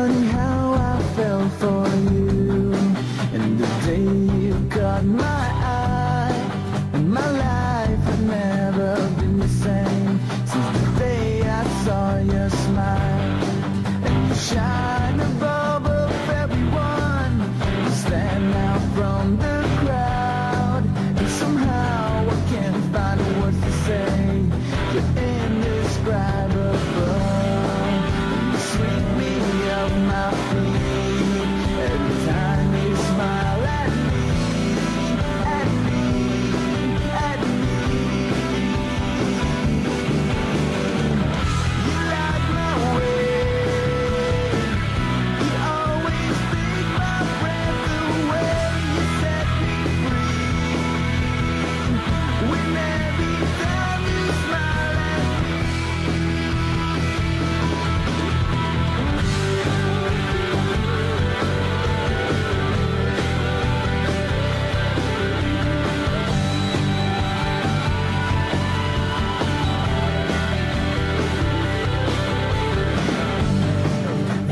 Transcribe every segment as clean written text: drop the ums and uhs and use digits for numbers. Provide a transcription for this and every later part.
funny how I fell for you, and the day you caught my eye, and my life had never been the same since the day I saw your smile. And you shine above everyone, you stand out from the crowd, and somehow I can't find words to say. You're indescribable. You sweep me off my feet every time you smile at me, at me, at me. You light my way. You always take my breath away. You set me free. When every time you smile at me.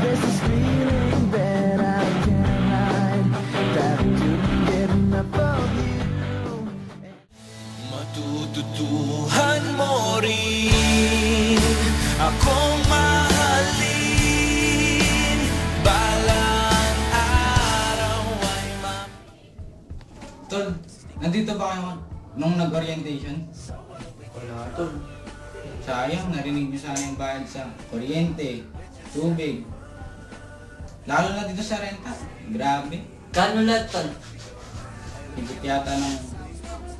There's this feeling that I can't hide, that I couldn't get enough of you. Matututuhan mo rin akong mahalin, balang araw ay Tol, nandito ba kayo nung nag-orientation? Wala, tol. Sayang, narinig niyo sana yung bayad sa kuryente, tubig. Lalo na dito sa renta. Grabe. Kano lahat, tol? Higit yata ng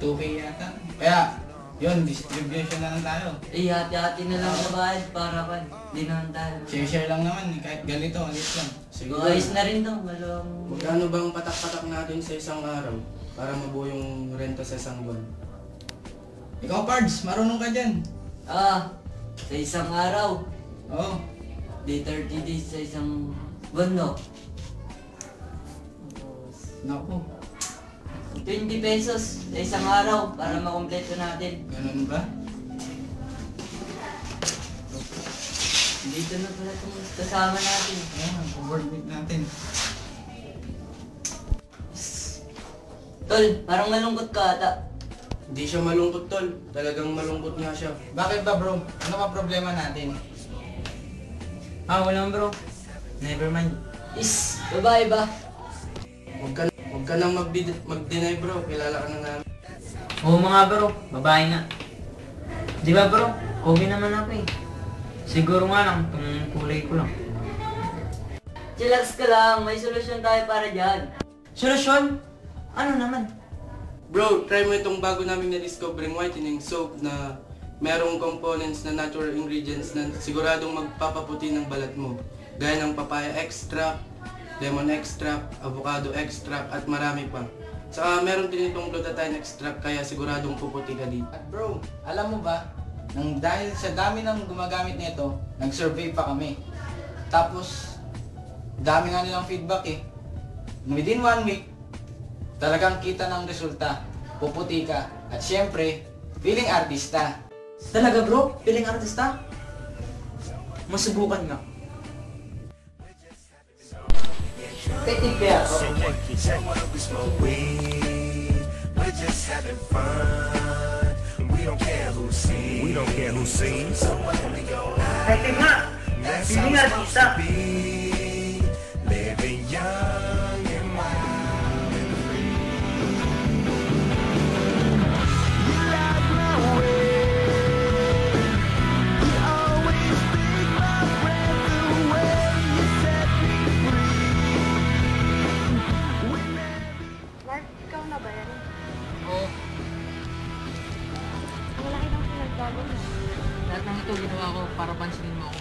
2K yata. Kaya, yun, distribution na lang tayo. Eh, hati-hati na lang sa bayad para pa. Di naman tayo. Share-share lang naman, kahit ganito, alis lang. Siguro. Ayos na rin to, malong... Magkano bang patak-patak natin sa isang araw para mabuo yung renta sa isang buwan? Ikaw, Pards, marunong ka dyan. Sa isang araw. Oo. Di 30 days sa isang buwan, no? Naku, 20 pesos sa isang araw para makompleto natin. ganun ba? Dito na pala itong kasama natin. Ayan, coordinate natin. Tol, parang malungkot ka ata. Hindi siya malungkot, tol. Talagang malungkot nga siya. Bakit ba, bro? Ano ba problema natin? Wala bro. Never mind. Babae ba? Huwag ka nang mag-deny, bro. Kilala ka na namin. Oo mga bro, babae nga. Di ba bro, okay naman ako eh. Siguro nga lang, itong kulay ko lang. Chillax ka lang, may solusyon tayo para dyan. Solusyon? Ano naman? Bro, try mo itong bago namin na-discovering whitening soap na merong components na natural ingredients na siguradong magpapaputi ng balat mo. Gaya ng papaya extract, lemon extract, avocado extract, at marami pa. Saka meron din itong glutathione extract kaya siguradong puputi ka dito. At bro, alam mo ba, nang dahil sa dami ng gumagamit nito, nag-survey pa kami. Tapos, dami nga nilang feedback eh. Within 1 week, talagang kita ng resulta. Puputi ka. At syempre, feeling artista. Talaga bro, piling artista? Masubukan nga. Petit kaya ako. We're just having fun. We don't care who sees. We don't care who sees. So when we go out, that's how it's supposed to be. Living young and wild and free. You light my way. You always take my breath away. You set me free. Mark, ikaw na ba yan? Oo. Ang laki ng pinagbago mo. Lahat ng ito ginawa ko para pansinin mo ako.